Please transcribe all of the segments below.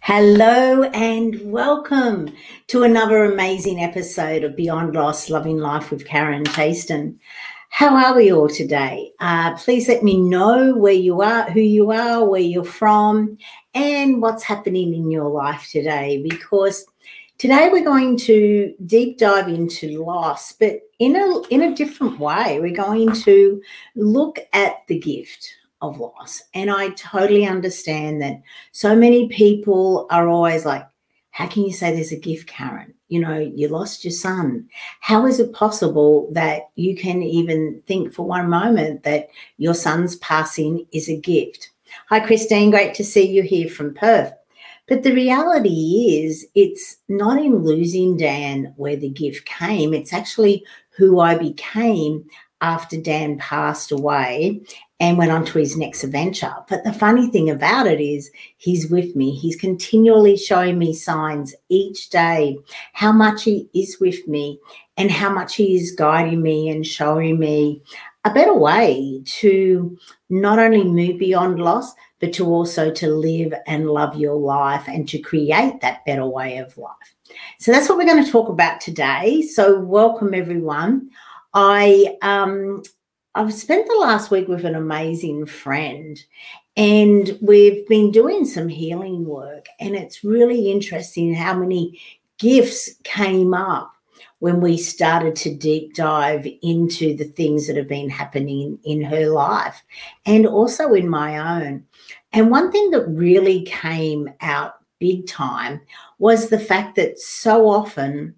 Hello and welcome to another amazing episode of Beyond Loss, Loving Life with Karen Chaston. How are we all today? Please let me know where you are, who you are, where you're from, and what's happening in your life today, because today we're going to deep dive into loss, but in a different way. We're going to look at the gift of loss. And I totally understand that so many people are always like, how can you say there's a gift, Karen? You know, you lost your son. How is it possible that you can even think for one moment that your son's passing is a gift? Hi, Christine. Great to see you here from Perth. But the reality is it's not in losing Dan where the gift came. It's actually who I became after Dan passed away and went on to his next adventure. But the funny thing about it is he's with me. He's continually showing me signs each day how much he is with me and how much he is guiding me and showing me a better way to not only move beyond loss, but to also to live and love your life and to create that better way of life. So that's what we're going to talk about today. So welcome, everyone. I've spent the last week with an amazing friend, and we've been doing some healing work, and it's really interesting how many gifts came up when we started to deep dive into the things that have been happening in her life and also in my own. And one thing that really came out big time was the fact that so often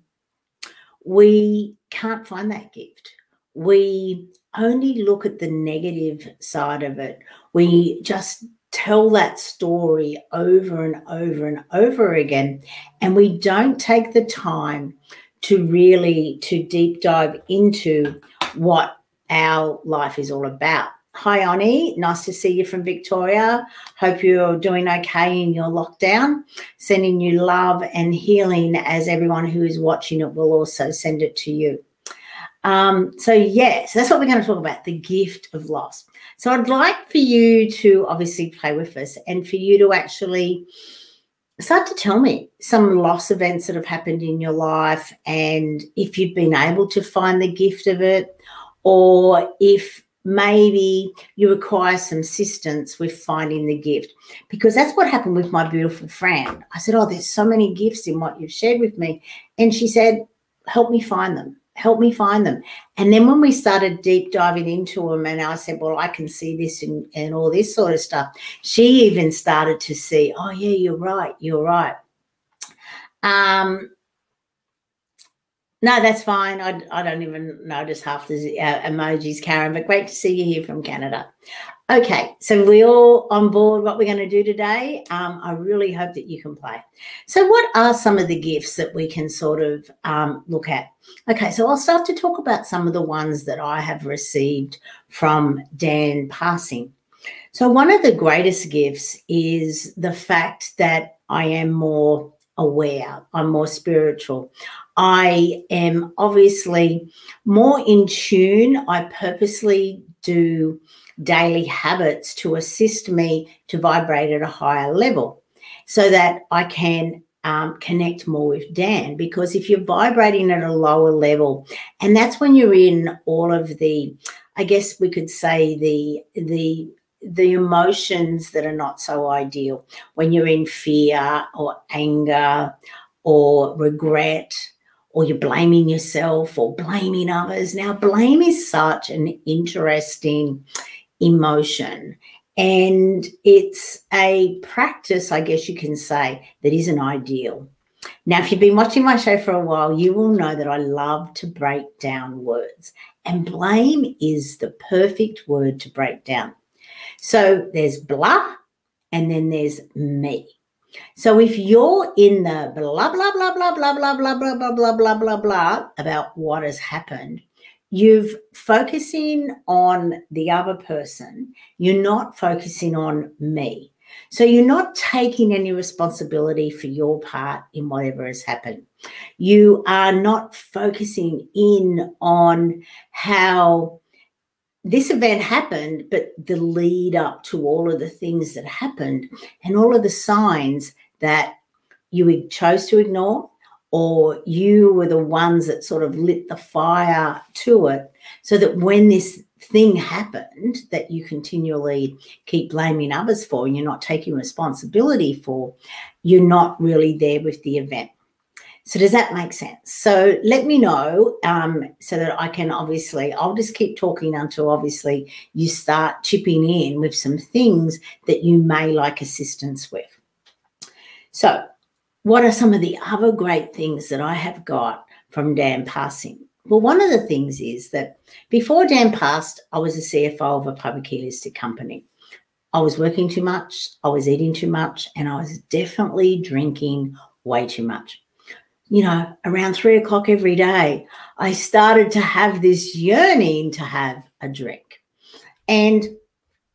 we can't find that gift. We only look at the negative side of it. We just tell that story over and over and over again, and we don't take the time to really to deep dive into what our life is all about. Hi, Oni. Nice to see you from Victoria. Hope you're doing okay in your lockdown. Sending you love and healing, as everyone who is watching it will also send it to you. So that's what we're going to talk about, the gift of loss. So I'd like for you to obviously play with us and for you to actually start to tell me some loss events that have happened in your life, and if you've been able to find the gift of it, or if maybe you require some assistance with finding the gift. Because that's what happened with my beautiful friend. I said, there's so many gifts in what you've shared with me. And she said, help me find them. Help me find them. And then when we started deep diving into them, and I said, well, I can see this and all this sort of stuff, she even started to see, oh, yeah, you're right. No, that's fine. I don't even notice half the emojis, Karen, but great to see you here from Canada. Okay, so we're all on board what we're going to do today. I really hope that you can play. So what are some of the gifts that we can sort of look at? Okay, so I'll start to talk about some of the ones that I have received from Dan passing. So one of the greatest gifts is the fact that I am more aware. I'm more spiritual. I am obviously more in tune. I purposely do daily habits to assist me to vibrate at a higher level so that I can connect more with Dan. Because if you're vibrating at a lower level, and that's when you're in all of the, I guess we could say the emotions that are not so ideal, when you're in fear or anger or regret, or you're blaming yourself or blaming others. Now, blame is such an interesting emotion, and it's a practice, I guess you can say, that isn't ideal. Now, if you've been watching my show for a while, you will know that I love to break down words, and blame is the perfect word to break down. So there's blah, and then there's me. So if you're in the blah, blah, blah, blah, blah, blah, blah, blah, blah, blah, blah, blah, blah about what has happened, you're focusing on the other person. You're not focusing on me. So you're not taking any responsibility for your part in whatever has happened. You are not focusing in on how this event happened, but the lead up to all of the things that happened and all of the signs that you chose to ignore, or you were the ones that sort of lit the fire to it, so that when this thing happened that you continually keep blaming others for and you're not taking responsibility for, you're not really there with the event. So does that make sense? So let me know so that I can I'll just keep talking until obviously you start chipping in with some things that you may like assistance with. So what are some of the other great things that I have got from Dan passing? Well, one of the things is that before Dan passed, I was a CFO of a publicly listed company. I was working too much, I was eating too much, and I was definitely drinking way too much. Around 3 o'clock every day, I started to have this yearning to have a drink. And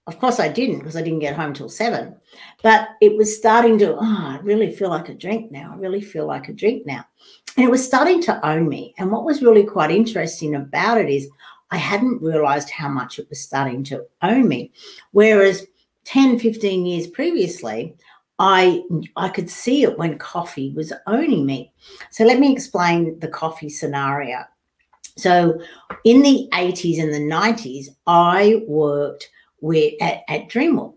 of course I didn't, because I didn't get home till 7. But it was starting to, I really feel like a drink now. I really feel like a drink now. And it was starting to own me. And what was really quite interesting about it is I hadn't realized how much it was starting to own me. Whereas 10, 15 years previously, I could see it when coffee was owning me. So let me explain the coffee scenario. So in the 80s and the 90s, I worked at Dreamworld,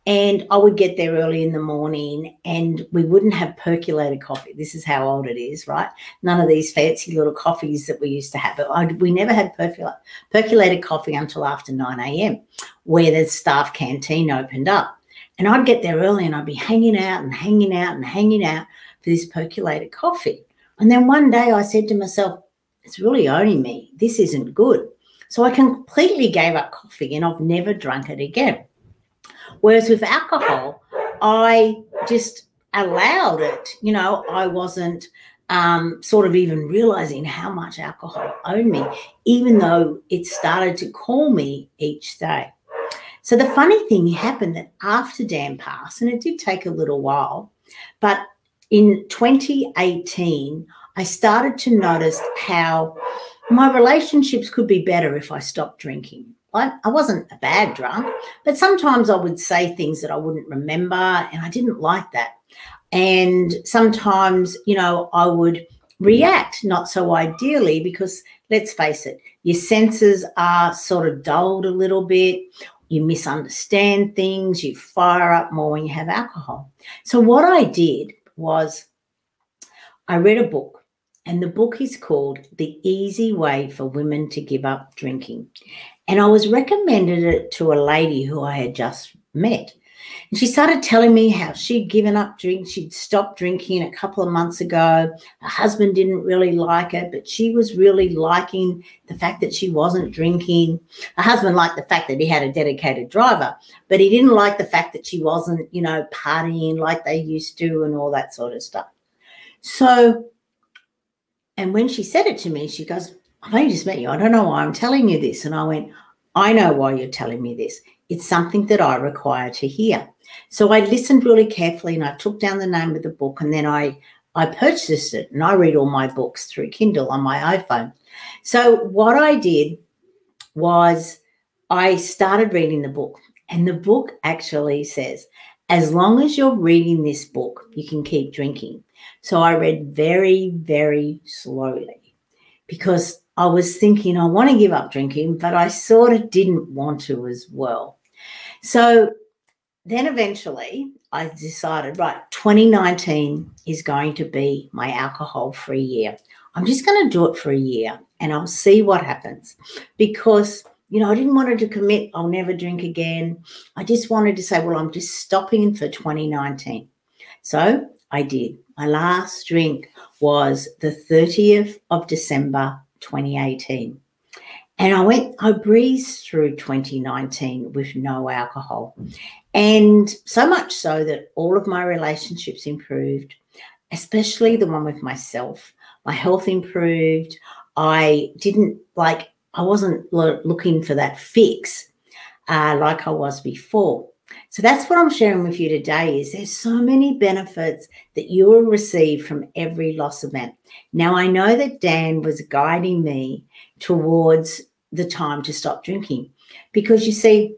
and I would get there early in the morning and we wouldn't have percolated coffee. This is how old it is, right? None of these fancy little coffees that we used to have. But we never had percolated coffee until after 9 a.m. where the staff canteen opened up. And I'd get there early and I'd be hanging out and hanging out and hanging out for this percolated coffee. And then one day I said to myself, it's really owning me. This isn't good. So I completely gave up coffee and I've never drunk it again. Whereas with alcohol, I just allowed it. I wasn't sort of even realizing how much alcohol owned me, even though it started to call me each day. So the funny thing happened that after Dan passed, and it did take a little while, but in 2018, I started to notice how my relationships could be better if I stopped drinking. I wasn't a bad drunk, but sometimes I would say things that I wouldn't remember, and I didn't like that. And sometimes, I would react not so ideally because, let's face it, your senses are sort of dulled a little bit. You misunderstand things, you fire up more when you have alcohol. So what I did was I read a book, and the book is called The Easy Way for Women to Give Up Drinking. And I was recommended it to a lady who I had just met. And she started telling me how she'd given up drinking. She'd stopped drinking a couple of months ago. Her husband didn't really like it, but she was really liking the fact that she wasn't drinking. Her husband liked the fact that he had a dedicated driver, but he didn't like the fact that she wasn't, partying like they used to and all that sort of stuff. So, and when she said it to me, she goes, I've only just met you. I don't know why I'm telling you this. And I went, I know why you're telling me this. It's something that I require to hear. So I listened really carefully and I took down the name of the book, and then I purchased it, and I read all my books through Kindle on my iPhone. So what I did was I started reading the book, and the book actually says, as long as you're reading this book, you can keep drinking. So I read very, very slowly because I was thinking I want to give up drinking, but I sort of didn't want to as well. So then eventually I decided, right, 2019 is going to be my alcohol-free year. I'm just going to do it for a year and I'll see what happens, because, I didn't want to commit, I'll never drink again. I just wanted to say, well, I'm just stopping for 2019. So I did. My last drink was the 30th of December, 2018. And I breezed through 2019 with no alcohol. And so much so that all of my relationships improved, especially the one with myself. My health improved. I wasn't looking for that fix like I was before. So that's what I'm sharing with you today, is there's so many benefits that you will receive from every loss event. Now, I know that Dan was guiding me towards the time to stop drinking, because you see,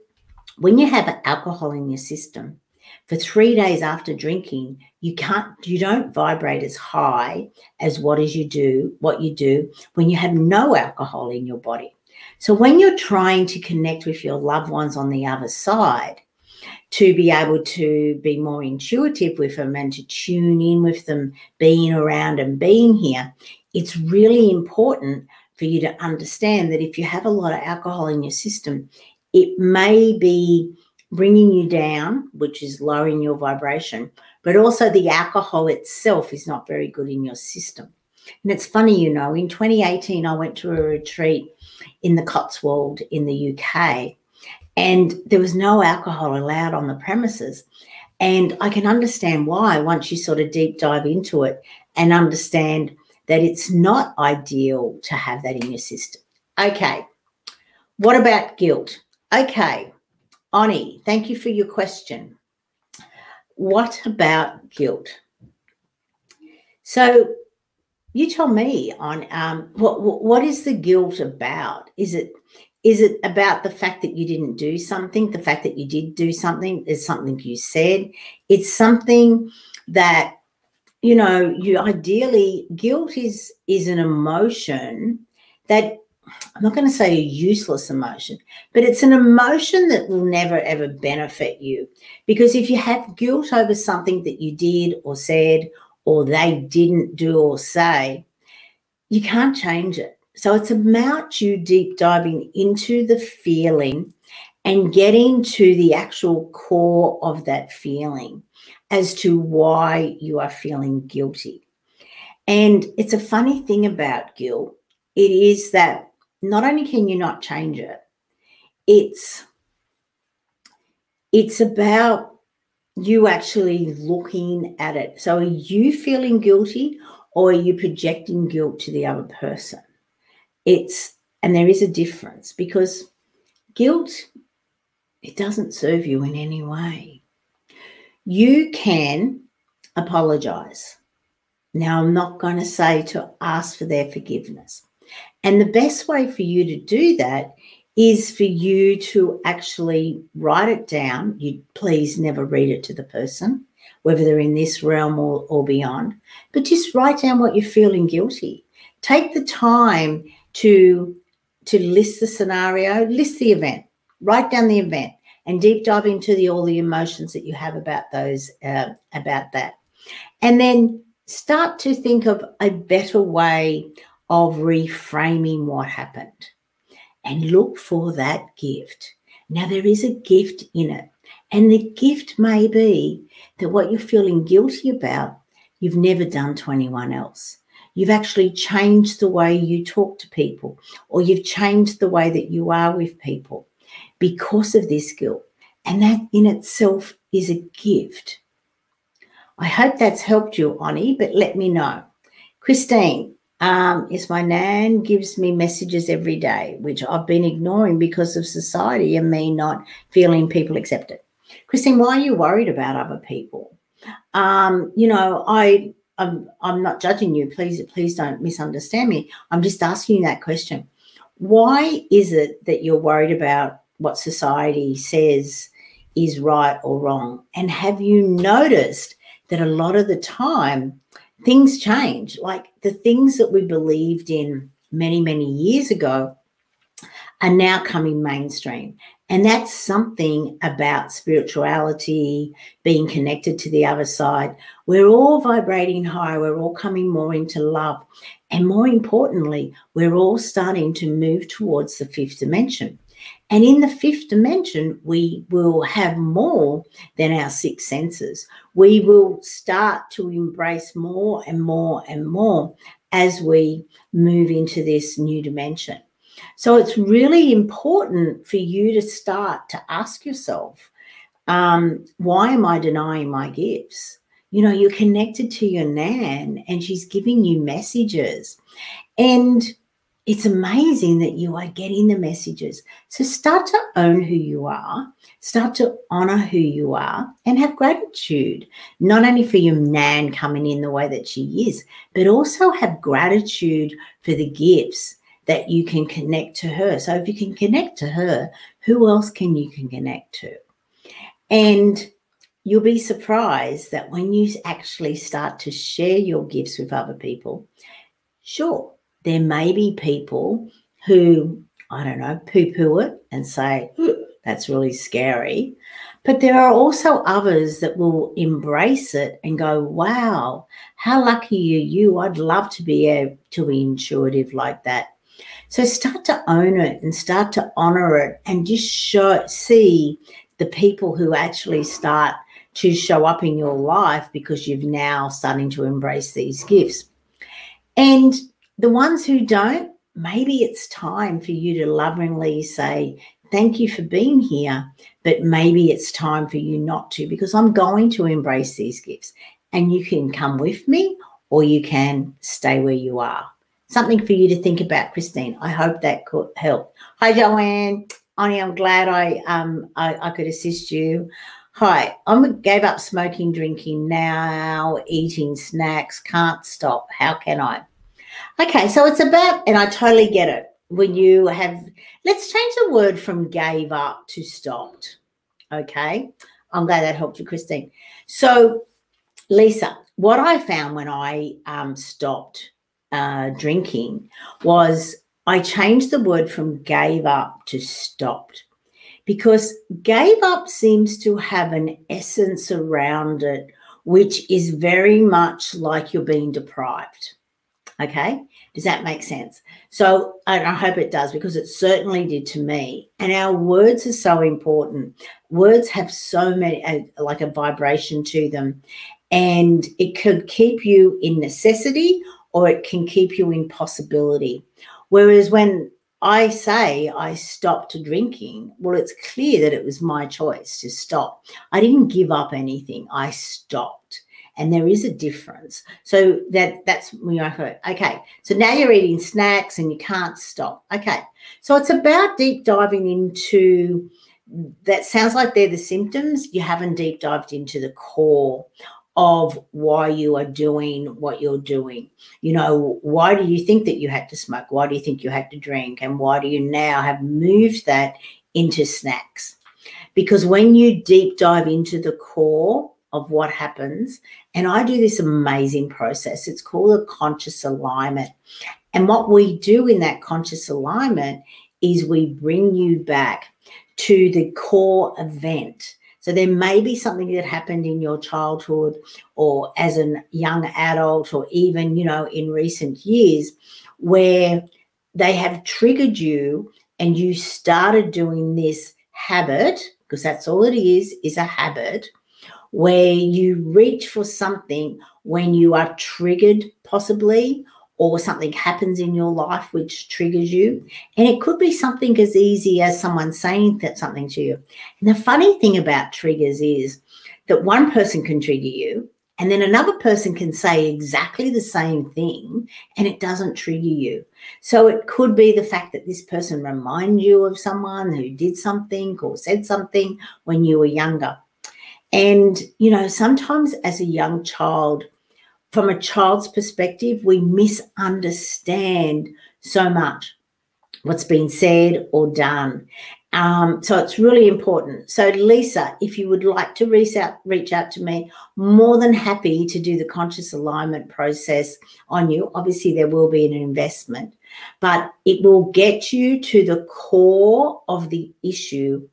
when you have alcohol in your system, For 3 days after drinking, you don't vibrate as high as what you do when you have no alcohol in your body. So when you're trying to connect with your loved ones on the other side, to be able to be more intuitive with them and to tune in with them, being around and being here, it's really important for you to understand that if you have a lot of alcohol in your system, it may be bringing you down, which is lowering your vibration, but also the alcohol itself is not very good in your system. And it's funny, in 2018, I went to a retreat in the Cotswold in the UK, and there was no alcohol allowed on the premises. And I can understand why once you sort of deep dive into it and understand that it's not ideal to have that in your system. Okay, what about guilt? Okay, Ani, thank you for your question. What about guilt? So you tell me on what is the guilt about? Is it about the fact that you didn't do something, the fact that you did do something, is something you said? It's something that, you ideally, guilt is an emotion that, I'm not going to say a useless emotion, but it's an emotion that will never, ever benefit you. Because if you have guilt over something that you did or said or they didn't do or say, you can't change it. So it's about you deep diving into the feeling and getting to the actual core of that feeling as to why you are feeling guilty. And it's a funny thing about guilt. It is that not only can you not change it, it's about you actually looking at it. So are you feeling guilty or are you projecting guilt to the other person? And there is a difference, because guilt, it doesn't serve you in any way. You can apologize. Now, I'm not going to say to ask for their forgiveness. And the best way for you to do that is for you to actually write it down. You please never read it to the person, whether they're in this realm or beyond, but just write down what you're feeling guilty. Take the time to list the scenario, list the event, write down the event, and deep dive into all the emotions that you have about those, about that. And then start to think of a better way of reframing what happened and look for that gift. Now, there is a gift in it, and the gift may be that what you're feeling guilty about, you've never done to anyone else. You've actually changed the way you talk to people, or you've changed the way that you are with people because of this guilt. And that in itself is a gift. I hope that's helped you, Ani, but let me know. Christine, yes, my nan gives me messages every day, which I've been ignoring because of society and me not feeling people accept it. Christine, why are you worried about other people? I'm not judging you. Please don't misunderstand me. I'm just asking you that question. Why is it that you're worried about what society says is right or wrong? And have you noticed that a lot of the time things change? Like the things that we believed in many, many years ago are now coming mainstream. And that's something about spirituality, being connected to the other side. We're all vibrating higher. We're all coming more into love. And more importantly, we're all starting to move towards the fifth dimension. And in the fifth dimension, we will have more than our six senses. We will start to embrace more and more and more as we move into this new dimension. So it's really important for you to start to ask yourself, why am I denying my gifts? You're connected to your nan and she's giving you messages. And it's amazing that you are getting the messages. So start to own who you are, start to honor who you are, and have gratitude, not only for your nan coming in the way that she is, but also have gratitude for the gifts that you can connect to her. So if you can connect to her, who else can you connect to? And you'll be surprised that when you actually start to share your gifts with other people, sure, there may be people who, I don't know, poo-poo it and say, that's really scary. But there are also others that will embrace it and go, wow, how lucky are you? I'd love to be able to be intuitive like that. So start to own it and start to honor it and just see the people who actually start to show up in your life because you've now starting to embrace these gifts. And the ones who don't, maybe it's time for you to lovingly say, thank you for being here, but maybe it's time for you not to, because I'm going to embrace these gifts. And you can come with me or you can stay where you are. Something for you to think about, Christine. I hope that could help. Hi, Joanne. Ani, I'm glad I could assist you. Hi, I gave up smoking, drinking, now eating snacks, can't stop. How can I? Okay, so it's about, and I totally get it. When you have, let's change the word from gave up to stopped. Okay, I'm glad that helped you, Christine. So, Lisa, what I found when I stopped drinking was I changed the word from gave up to stopped, because gave up seems to have an essence around it, which is very much like you're being deprived. Okay, does that make sense? So I hope it does, because it certainly did to me. And our words are so important. Words have so many, like a vibration to them, and it could keep you in necessity or it can keep you in possibility. Whereas when I say I stopped drinking, well, it's clear that it was my choice to stop. I didn't give up anything. I stopped. And there is a difference. So that's when I heard, okay, so now you're eating snacks and you can't stop. Okay, so it's about deep diving into, that sounds like they're the symptoms. You haven't deep dived into the core of why you are doing what you're doing. You know, why do you think that you had to smoke? Why do you think you had to drink? And why do you now have moved that into snacks? Because when you deep dive into the core of what happens, and I do this amazing process, it's called a conscious alignment. And what we do in that conscious alignment is we bring you back to the core event. So there may be something that happened in your childhood or as a young adult, or even, you know, in recent years, where they have triggered you and you started doing this habit, because that's all it is a habit, where you reach for something when you are triggered possibly, or something happens in your life which triggers you. And it could be something as easy as someone saying something to you. And the funny thing about triggers is that one person can trigger you, and then another person can say exactly the same thing and it doesn't trigger you. So it could be the fact that this person reminds you of someone who did something or said something when you were younger. And, you know, sometimes as a young child, from a child's perspective, we misunderstand so much what's been said or done. So it's really important. So, Lisa, if you would like to reach out to me, more than happy to do the conscious alignment process on you. Obviously, there will be an investment, but it will get you to the core of the issue,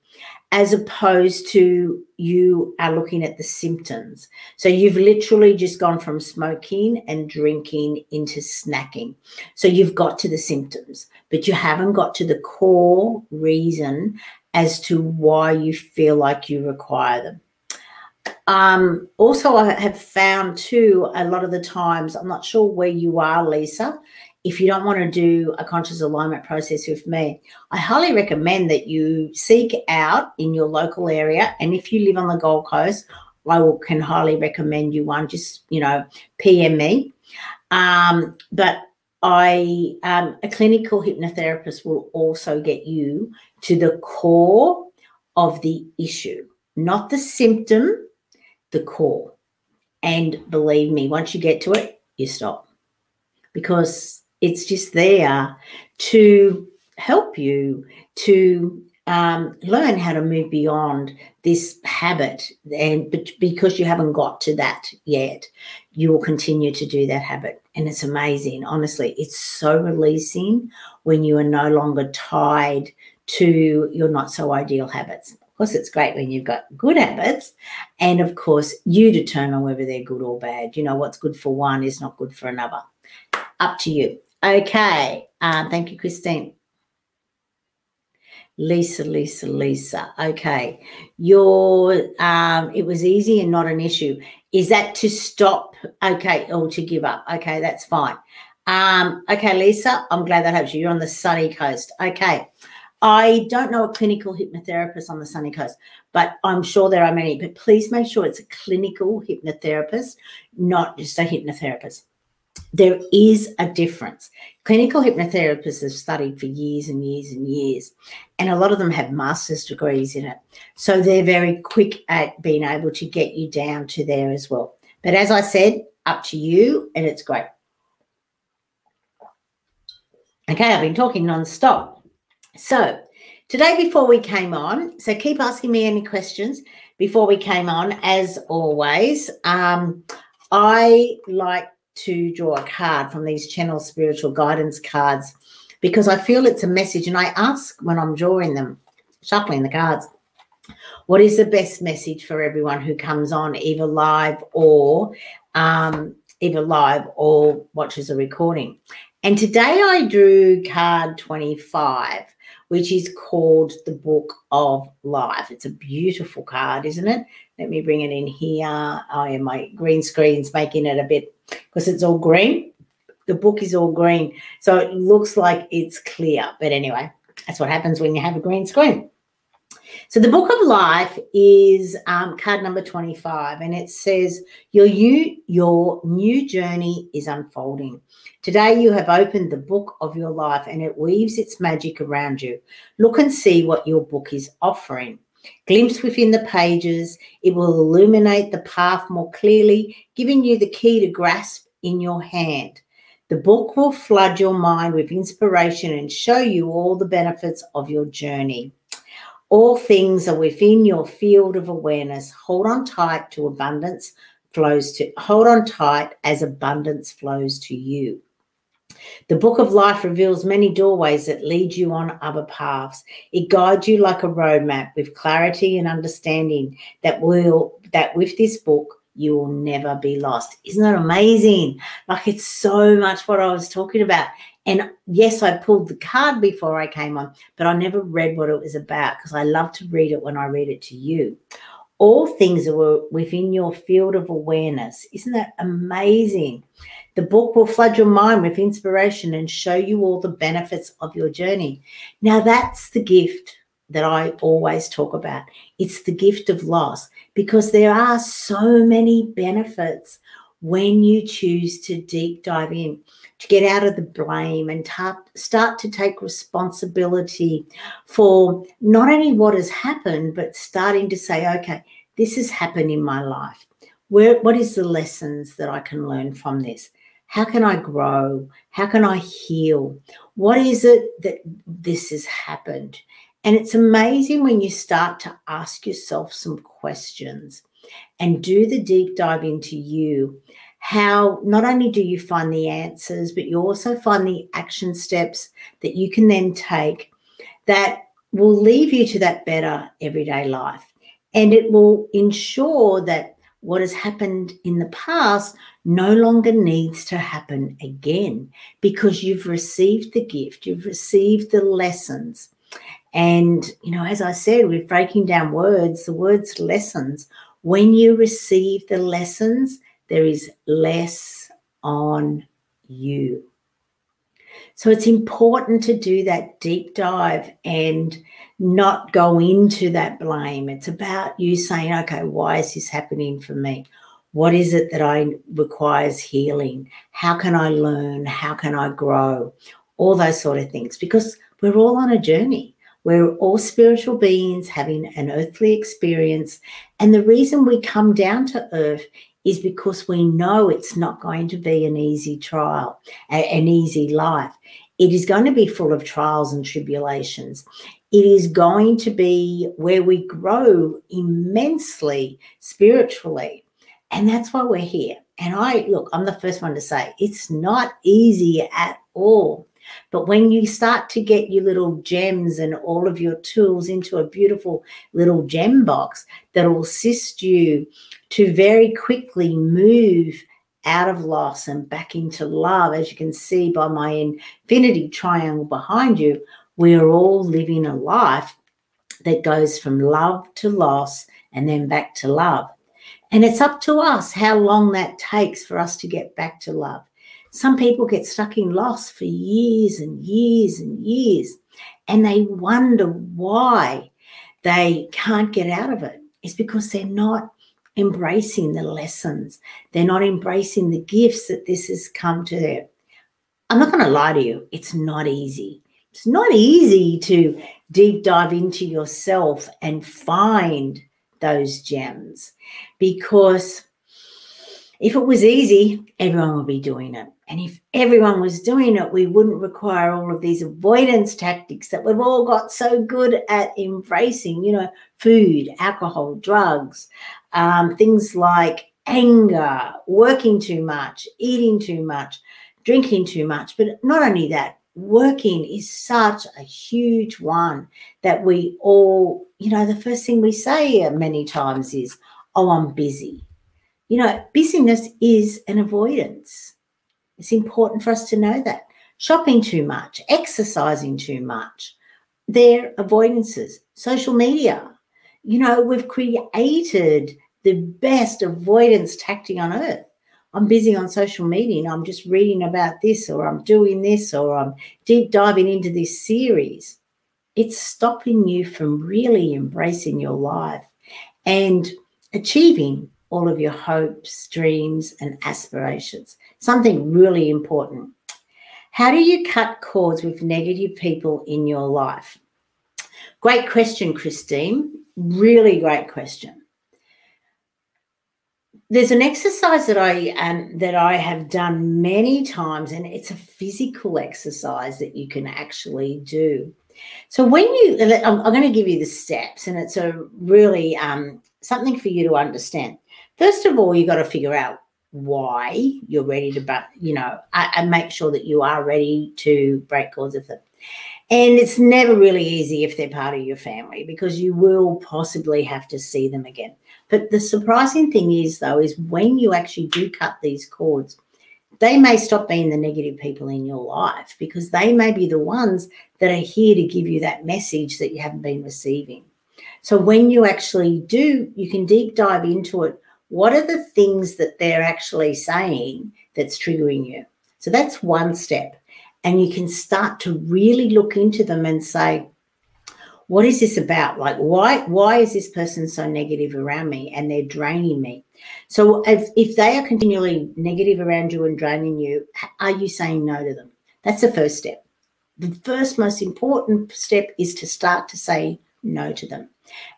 as opposed to you are looking at the symptoms. So you've literally just gone from smoking and drinking into snacking. So you've got to the symptoms, but you haven't got to the core reason as to why you feel like you require them. Also, I have found too, a lot of the times, I'm not sure where you are, Lisa, if you don't want to do a conscious alignment process with me, I highly recommend that you seek out in your local area. And if you live on the Gold Coast, can highly recommend you one. Just, you know, PM me. But a clinical hypnotherapist will also get you to the core of the issue, not the symptom, the core. And believe me, once you get to it, you stop, because it's just there to help you to learn how to move beyond this habit. And because you haven't got to that yet, you will continue to do that habit. And it's amazing. Honestly, it's so releasing when you are no longer tied to your not so ideal habits. Of course, it's great when you've got good habits. And of course, you determine whether they're good or bad. You know, what's good for one is not good for another. Up to you. Okay. Thank you, Christine. Lisa. Okay. It was easy and not an issue. Is that to stop? Okay. Or to give up? Okay. That's fine. Okay, Lisa, I'm glad that helps you. You're on the sunny coast. Okay. I don't know a clinical hypnotherapist on the sunny coast, but I'm sure there are many. But please make sure it's a clinical hypnotherapist, not just a hypnotherapist. There is a difference. Clinical hypnotherapists have studied for years and years and years, and a lot of them have master's degrees in it. So they're very quick at being able to get you down to there as well. But as I said, up to you, and it's great. Okay, I've been talking non-stop. So today before we came on, so keep asking me any questions before we came on, as always. I like to draw a card from these channel spiritual guidance cards because I feel it's a message, and I ask when I'm drawing them, shuffling the cards, what is the best message for everyone who comes on either live or watches a recording. And today I drew card 25, which is called the Book of Life. It's a beautiful card, isn't it? Let me bring it in here. Oh, yeah, my green screen's making it a bit, because it's all green. The book is all green, so it looks like it's clear. But anyway, that's what happens when you have a green screen. So the Book of Life is card number 25, and it says, your new journey is unfolding. Today you have opened the book of your life, and it weaves its magic around you. Look and see what your book is offering. Glimpse within the pages. It will illuminate the path more clearly, giving you the key to grasp in your hand. The book will flood your mind with inspiration and show you all the benefits of your journey. All things are within your field of awareness. Hold on tight as abundance flows to you. The Book of Life reveals many doorways that lead you on other paths. It guides you like a roadmap with clarity and understanding that with this book, you will never be lost. Isn't that amazing? Like, it's so much what I was talking about. And yes, I pulled the card before I came on, but I never read what it was about because I love to read it when I read it to you. All things are within your field of awareness. Isn't that amazing? The book will flood your mind with inspiration and show you all the benefits of your journey. Now, that's the gift that I always talk about. It's the gift of loss, because there are so many benefits when you choose to deep dive in, to get out of the blame and start to take responsibility for not only what has happened, but starting to say, okay, this has happened in my life. What is the lessons that I can learn from this? How can I grow? How can I heal? What is it that this has happened? And it's amazing when you start to ask yourself some questions and do the deep dive into you, how not only do you find the answers, but you also find the action steps that you can then take that will lead you to that better everyday life. And it will ensure that what has happened in the past no longer needs to happen again, because you've received the gift, you've received the lessons. And, as I said, with breaking down words, the words lessons, when you receive the lessons, there is less on you. So it's important to do that deep dive and not go into that blame. It's about you saying, okay, why is this happening for me? What is it that requires healing? How can I learn? How can I grow? All those sort of things, because we're all on a journey. We're all spiritual beings having an earthly experience. And the reason we come down to earth is because we know it's not going to be an easy trial, an easy life. It is going to be full of trials and tribulations. It is going to be where we grow immensely spiritually. And that's why we're here. And I'm the first one to say it's not easy at all. But when you start to get your little gems and all of your tools into a beautiful little gem box that will assist you to very quickly move out of loss and back into love, as you can see by my infinity triangle behind you, we are all living a life that goes from love to loss and then back to love. And it's up to us how long that takes for us to get back to love. Some people get stuck in loss for years and years and years, and they wonder why they can't get out of it. It's because they're not embracing the lessons. They're not embracing the gifts that this has come to them. I'm not going to lie to you. It's not easy. It's not easy to deep dive into yourself and find those gems, because if it was easy, everyone would be doing it. And if everyone was doing it, we wouldn't require all of these avoidance tactics that we've all got so good at embracing, food, alcohol, drugs, things like anger, working too much, eating too much, drinking too much. But not only that, working is such a huge one that we all, the first thing we say many times is, oh, I'm busy. Busyness is an avoidance. It's important for us to know that. Shopping too much, exercising too much, they're avoidances. Social media, we've created the best avoidance tactic on earth. I'm busy on social media and I'm just reading about this, or I'm doing this, or I'm deep diving into this series. It's stopping you from really embracing your life and achieving all of your hopes, dreams, and aspirations. Something really important. How do you cut cords with negative people in your life? Great question, Christine. Really great question. There's an exercise that I have done many times, and it's a physical exercise that you can actually do. So I'm going to give you the steps, and it's a really something for you to understand. First of all, you got to figure out why you're ready to, and make sure that you are ready to break cords with them. And it's never really easy if they're part of your family, because you will possibly have to see them again. But the surprising thing is, though, is when you actually do cut these cords, they may stop being the negative people in your life, because they may be the ones that are here to give you that message that you haven't been receiving. So when you actually do, you can deep dive into it. What are the things that they're actually saying that's triggering you? So that's one step. And you can start to really look into them and say, what is this about? Like, why is this person so negative around me and they're draining me? So if they are continually negative around you and draining you, are you saying no to them? That's the first step. The first most important step is to start to say no to them.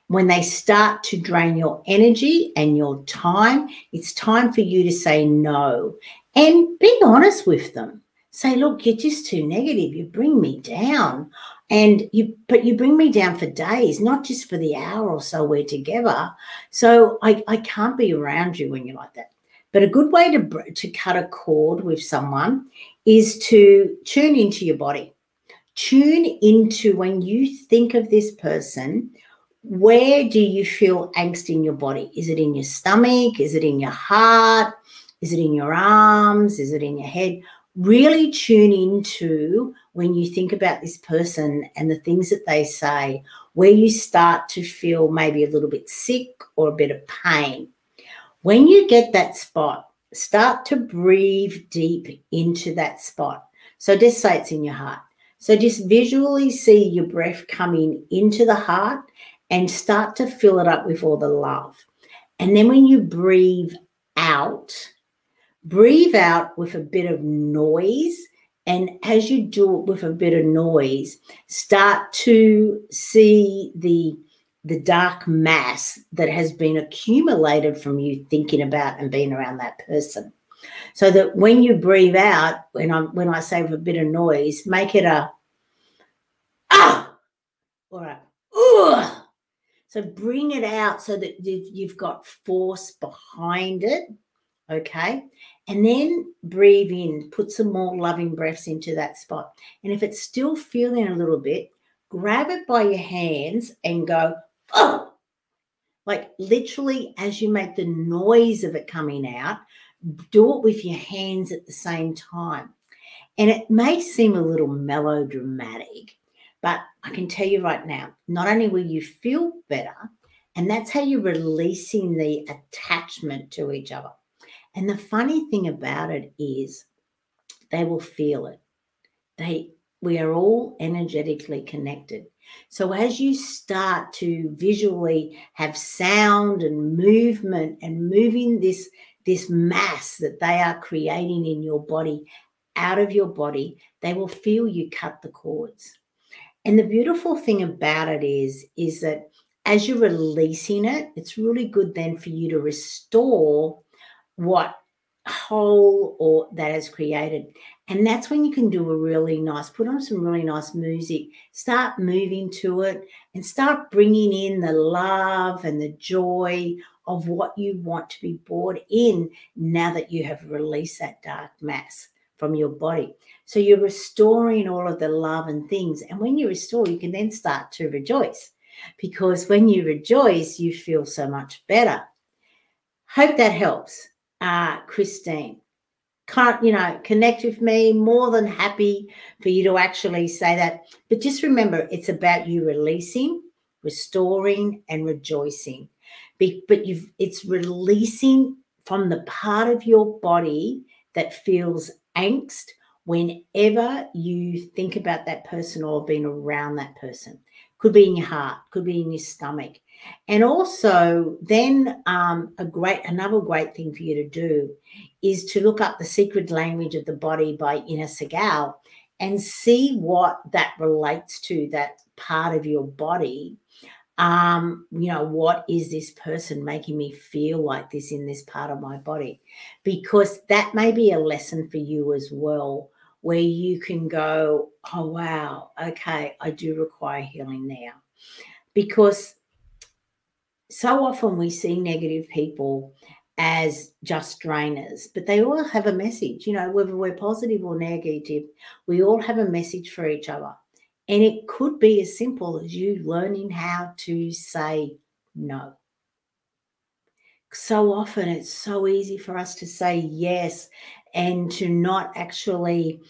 When they start to drain your energy and your time, it's time for you to say no and be honest with them. Say, look, you're just too negative. You bring me down. But you bring me down for days, not just for the hour or so we're together. So I can't be around you when you're like that. But a good way to cut a cord with someone is to tune into your body. Tune into, when you think of this person, where do you feel angst in your body? Is it in your stomach? Is it in your heart? Is it in your arms? Is it in your head? Really tune into, when you think about this person and the things that they say, where you start to feel maybe a little bit sick or a bit of pain. When you get that spot, start to breathe deep into that spot. So just say it's in your heart. So just visually see your breath coming into the heart and start to fill it up with all the love. And then when you breathe out with a bit of noise. And as you do it with a bit of noise, start to see the dark mass that has been accumulated from you thinking about and being around that person. So that when you breathe out, when I say with a bit of noise, make it a ah or a ugh. So bring it out so that you've got force behind it, okay? And then breathe in, put some more loving breaths into that spot. And if it's still feeling a little bit, grab it by your hands and go, oh, like literally as you make the noise of it coming out, do it with your hands at the same time. And it may seem a little melodramatic, but I can tell you right now, not only will you feel better, and that's how you're releasing the attachment to each other. And the funny thing about it is they will feel it. We are all energetically connected. So as you start to visually have sound and movement and moving this mass that they are creating in your body out of your body, they will feel you cut the cords. And the beautiful thing about it is that as you're releasing it, it's really good then for you to restore what hole or that has created. And that's when you can do a really nice, put on some really nice music, start moving to it and start bringing in the love and the joy of what you want to be brought in now that you have released that dark mass from your body. So you're restoring all of the love and things. And when you restore, you can then start to rejoice, because when you rejoice, you feel so much better. Hope that helps. Christine, connect with me. More than happy for you to actually say that. But just remember, it's about you releasing, restoring, and rejoicing. But it's releasing from the part of your body that feels angst whenever you think about that person or being around that person. Could be in your heart, could be in your stomach. And also then another great thing for you to do is to look up The Secret Language of the Body by Ina Segal and see what that relates to, that part of your body. What is this person making me feel like this in this part of my body? Because that may be a lesson for you as well, where you can go, oh, wow, okay, I do require healing now. Because so often we see negative people as just drainers, but they all have a message, whether we're positive or negative, we all have a message for each other. And it could be as simple as you learning how to say no. So often it's so easy for us to say yes and to not actually,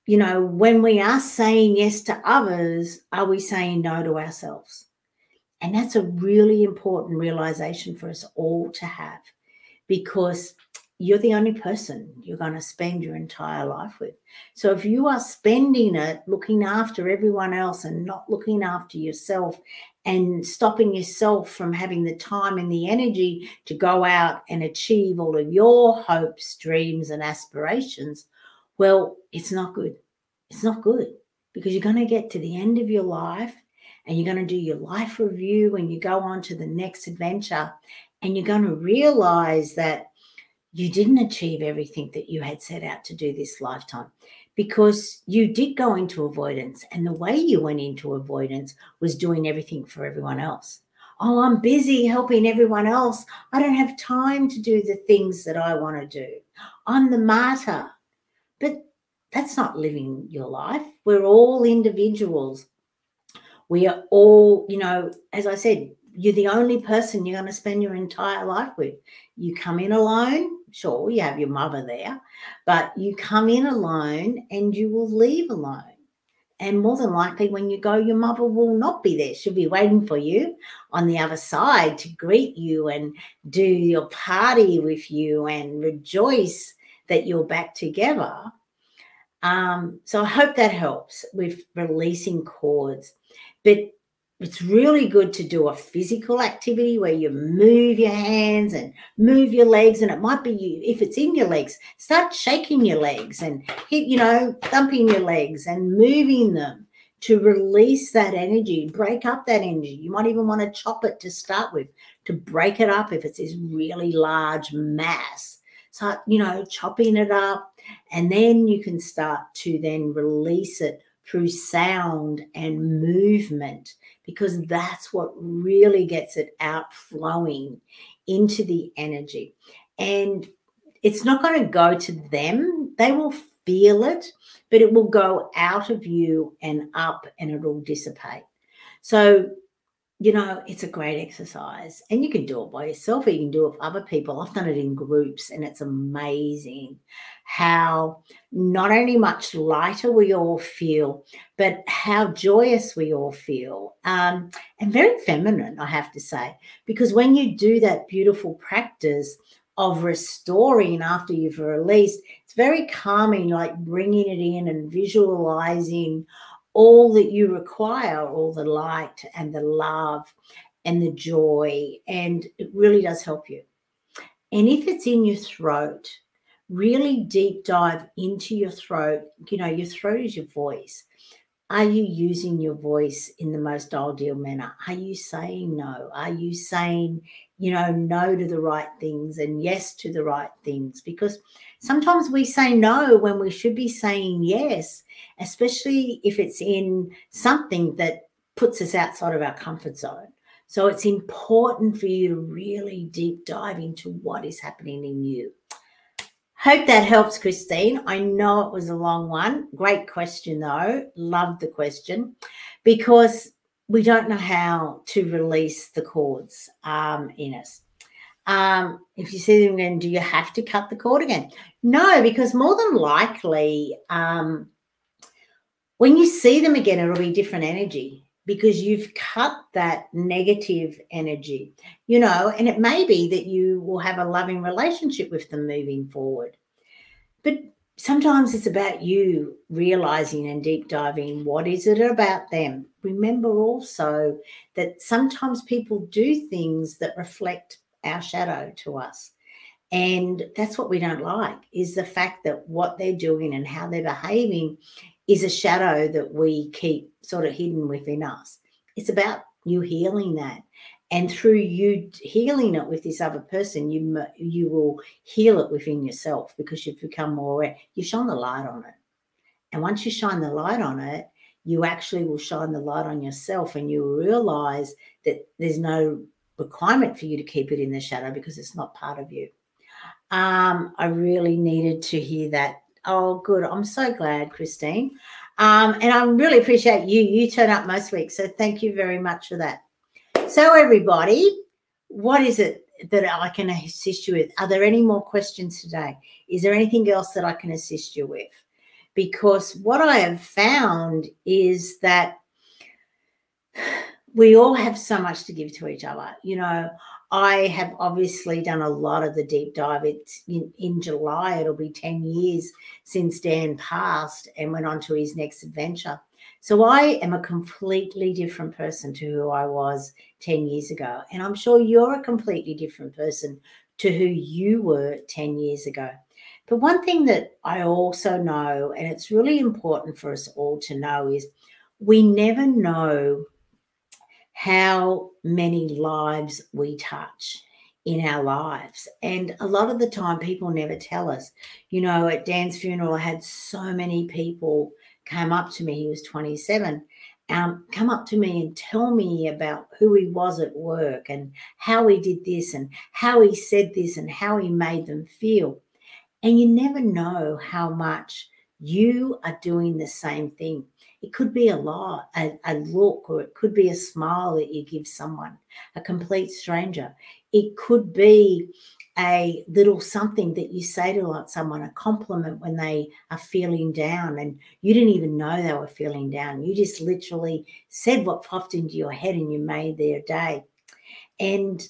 when we are saying yes to others, are we saying no to ourselves? And that's a really important realization for us all to have, because you're the only person you're going to spend your entire life with. So if you are spending it looking after everyone else and not looking after yourself and stopping yourself from having the time and the energy to go out and achieve all of your hopes, dreams, and aspirations, well, it's not good. It's not good, because you're going to get to the end of your life and you're going to do your life review when you go on to the next adventure, and you're going to realize that you didn't achieve everything that you had set out to do this lifetime, because you did go into avoidance, and the way you went into avoidance was doing everything for everyone else. Oh, I'm busy helping everyone else. I don't have time to do the things that I want to do. I'm the martyr. But that's not living your life. We're all individuals. We are all, as I said, you're the only person you're going to spend your entire life with. You come in alone. Sure, you have your mother there, but you come in alone and you will leave alone. And more than likely when you go, your mother will not be there. She'll be waiting for you on the other side to greet you and do your party with you and rejoice that you're back together. So I hope that helps with releasing cords. But it's really good to do a physical activity where you move your hands and move your legs. And it might be you, if it's in your legs, start shaking your legs and thumping your legs and moving them to release that energy, break up that energy. You might even want to chop it to start with, to break it up if it's this really large mass, start, chopping it up, and then you can start to then release it through sound and movement, because that's what really gets it outflowing into the energy. And it's not going to go to them. They will feel it, but it will go out of you and up, and it will dissipate. So, it's a great exercise, and you can do it by yourself, or you can do it with other people. I've done it in groups, and it's amazing how not only much lighter we all feel, but how joyous we all feel, and very feminine, I have to say, because when you do that beautiful practice of restoring after you've released, it's very calming, like bringing it in and visualizing all that you require, all the light and the love and the joy, and it really does help you. And if it's in your throat, really deep dive into your throat. Your throat is your voice. Are you using your voice in the most ideal manner? Are you saying no? Are you saying, no to the right things and yes to the right things? Because sometimes we say no when we should be saying yes, especially if it's in something that puts us outside of our comfort zone. So it's important for you to really deep dive into what is happening in you. Hope that helps, Christine. I know it was a long one. Great question, though. Loved the question, because we don't know how to release the cords in us. If you see them again, do you have to cut the cord again? No, because more than likely, when you see them again, it'll be different energy, because you've cut that negative energy, and it may be that you will have a loving relationship with them moving forward. But sometimes it's about you realizing and deep diving, what is it about them? Remember also that sometimes people do things that reflect our shadow to us. And that's what we don't like, is the fact that what they're doing and how they're behaving is a shadow that we keep sort of hidden within us. It's about you healing that. And through you healing it with this other person, you will heal it within yourself, because you've become more aware. You shine the light on it. And once you shine the light on it, you actually will shine the light on yourself, and you realize that there's no requirement for you to keep it in the shadow, because it's not part of you. I really needed to hear that. Oh, good. I'm so glad, Christine. And I really appreciate you. You turn up most weeks, so thank you very much for that. So, everybody, what is it that I can assist you with? Are there any more questions today? Is there anything else that I can assist you with? Because what I have found is that we all have so much to give to each other. I have obviously done a lot of the deep dive. It's in July, it'll be 10 years since Dan passed and went on to his next adventure. So I am a completely different person to who I was 10 years ago. And I'm sure you're a completely different person to who you were 10 years ago. But one thing that I also know, and it's really important for us all to know, is we never know how many lives we touch in our lives. And a lot of the time people never tell us. At Dan's funeral, I had so many people come up to me. He was 27. Come up to me and tell me about who he was at work and how he did this and how he said this and how he made them feel. And you never know how much you are doing the same thing. It could be a look, or it could be a smile that you give someone, a complete stranger. It could be a little something that you say to someone, a compliment when they are feeling down and you didn't even know they were feeling down. You just literally said what popped into your head and you made their day. And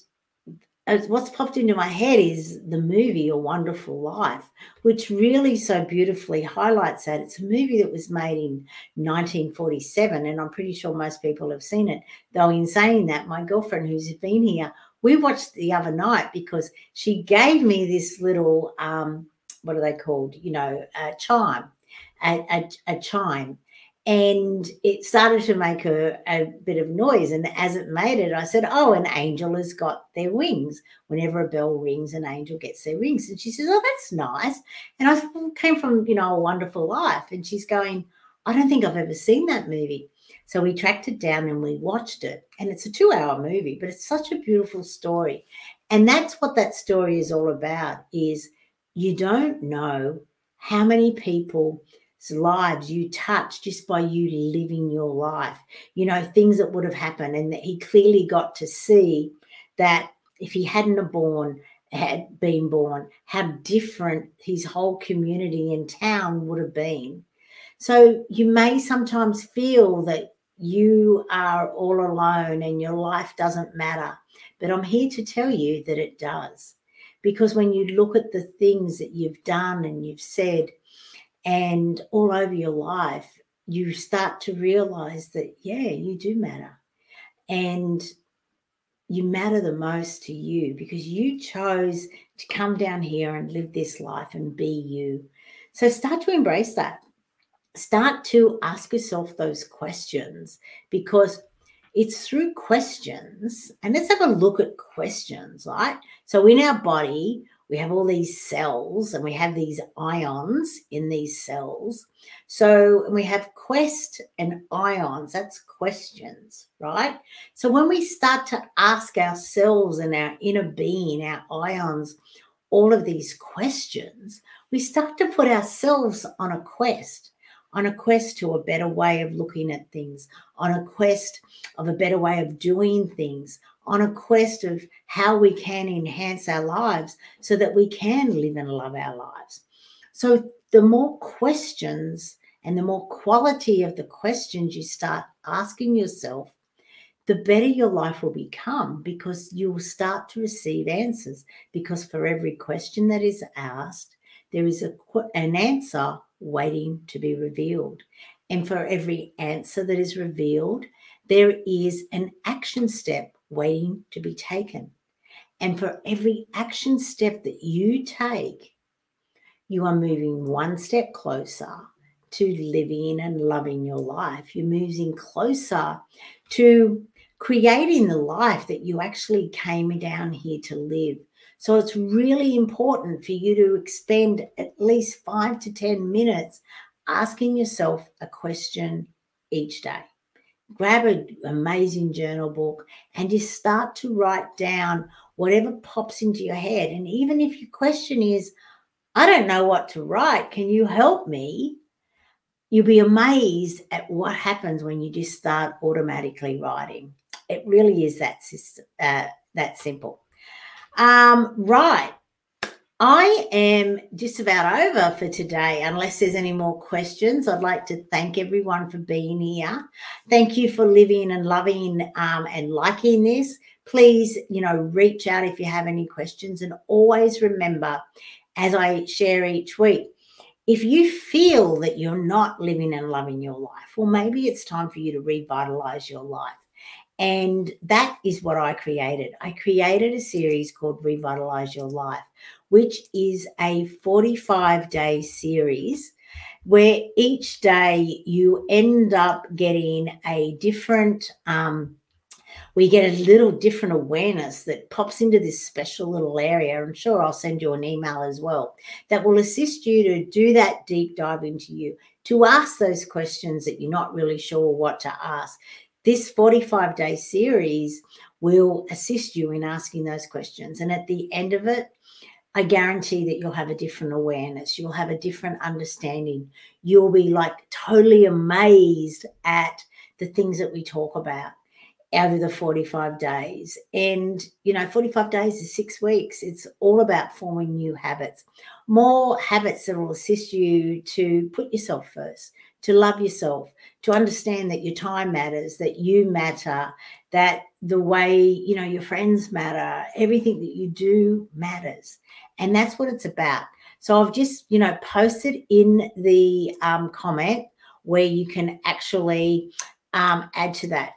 what's popped into my head is the movie A Wonderful Life, which really so beautifully highlights that. It's a movie that was made in 1947, and I'm pretty sure most people have seen it. Though in saying that, my girlfriend who's been here, we watched the other night because she gave me this little, what are they called? A chime, a chime. And it started to make a bit of noise. And as it made it, I said, oh, an angel has got their wings. Whenever a bell rings, an angel gets their wings. And she says, oh, that's nice. And I came from, A Wonderful Life. And she's going, I don't think I've ever seen that movie. So we tracked it down and we watched it. And it's a 2-hour movie, but it's such a beautiful story. And that's what that story is all about, is you don't know how many people's lives you touch just by you living your life, things that would have happened. And that he clearly got to see that if he hadn't had been born, how different his whole community and town would have been. So you may sometimes feel that you are all alone and your life doesn't matter. But I'm here to tell you that it does. Because when you look at the things that you've done and you've said and all over your life, you start to realize that, yeah, you do matter. And you matter the most to you because you chose to come down here and live this life and be you. So start to embrace that. Start to ask yourself those questions, because it's through questions. And let's have a look at questions, right? So in our body, we have all these cells and we have these ions in these cells. So we have quest and ions, that's questions, right? So when we start to ask ourselves and our inner being, our ions, all of these questions, we start to put ourselves on a quest to a better way of looking at things, on a quest of a better way of doing things, on a quest of how we can enhance our lives so that we can live and love our lives. So the more questions and the more quality of the questions you start asking yourself, the better your life will become, because you will start to receive answers. Because for every question that is asked, there is an answer waiting to be revealed. And for every answer that is revealed, there is an action step waiting to be taken. And for every action step that you take, you are moving one step closer to living and loving your life. You're moving closer to creating the life that you actually came down here to live. So it's really important for you to spend at least 5 to 10 minutes asking yourself a question each day. Grab an amazing journal book and just start to write down whatever pops into your head. And even if your question is, I don't know what to write, can you help me? You'll be amazed at what happens when you just start automatically writing. It really is that simple. Right. I am just about over for today. Unless there's any more questions, I'd like to thank everyone for being here. Thank you for living and loving and liking this. Please, reach out if you have any questions. And always remember, as I share each week, if you feel that you're not living and loving your life, well, maybe it's time for you to revitalize your life. And that is what I created. I created a series called Revitalize Your Life, which is a 45-day series where each day you end up getting a different we get a little different awareness that pops into this special little area. I'm sure I'll send you an email as well that will assist you to do that deep dive into you, to ask those questions that you're not really sure what to ask. This 45-day series will assist you in asking those questions. And at the end of it, I guarantee that you'll have a different awareness. You'll have a different understanding. You'll be like totally amazed at the things that we talk about out of the 45 days. And, 45 days is 6 weeks. It's all about forming new habits, more habits that will assist you to put yourself first, to love yourself, to understand that your time matters, that you matter, that the way, your friends matter, everything that you do matters. And that's what it's about. So I've just, posted in the comment where you can actually add to that.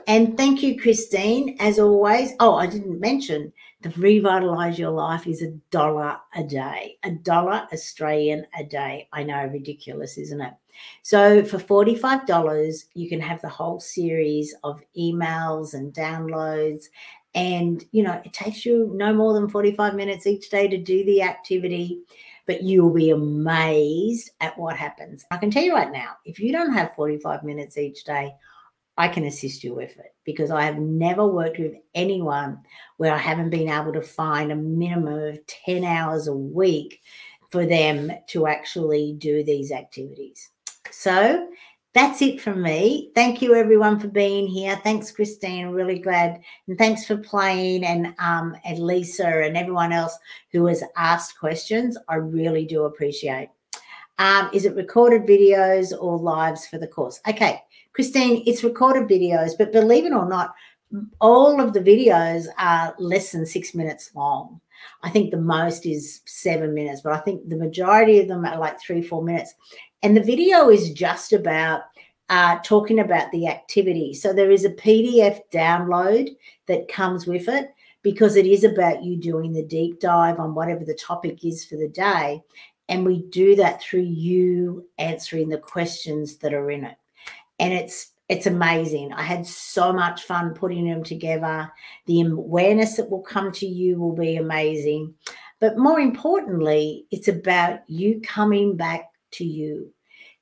And thank you, Christine, as always. Oh, I didn't mention the Revitalize Your Life is $1 a day, $1 Australian a day. I know, ridiculous, isn't it? So for $45, you can have the whole series of emails and downloads. And, you know, it takes you no more than 45 minutes each day to do the activity, but you'll be amazed at what happens. I can tell you right now, if you don't have 45 minutes each day, I can assist you with it, because I have never worked with anyone where I haven't been able to find a minimum of 10 hours a week for them to actually do these activities. So that's it from me. Thank you, everyone, for being here. Thanks, Christine. Really glad. And thanks for playing, and Lisa and everyone else who has asked questions. I really do appreciate. Is it recorded videos or lives for the course? Okay, Christine, it's recorded videos, but believe it or not, all of the videos are less than 6 minutes long. I think the most is 7 minutes, but I think the majority of them are like 3-4 minutes. And the video is just about talking about the activity. So there is a PDF download that comes with it, because it is about you doing the deep dive on whatever the topic is for the day. And we do that through you answering the questions that are in it. And it's amazing. I had so much fun putting them together. The awareness that will come to you will be amazing. But more importantly, it's about you coming back to you,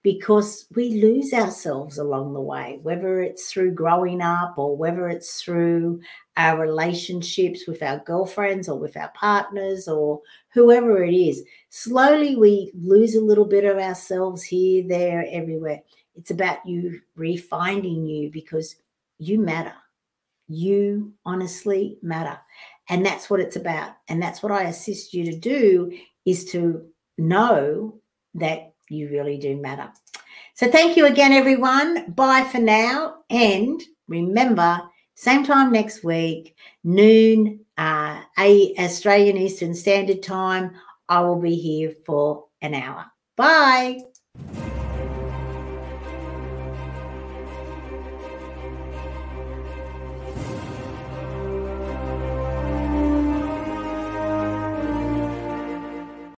because we lose ourselves along the way, whether it's through growing up or whether it's through our relationships with our girlfriends or with our partners or whoever it is. Slowly we lose a little bit of ourselves here, there, everywhere. It's about you refinding you, because you matter. You honestly matter. And that's what it's about. And that's what I assist you to do, is to know that you really do matter. So thank you again, everyone. Bye for now. And remember, same time next week, noon, Australian Eastern Standard Time, I will be here for an hour. Bye.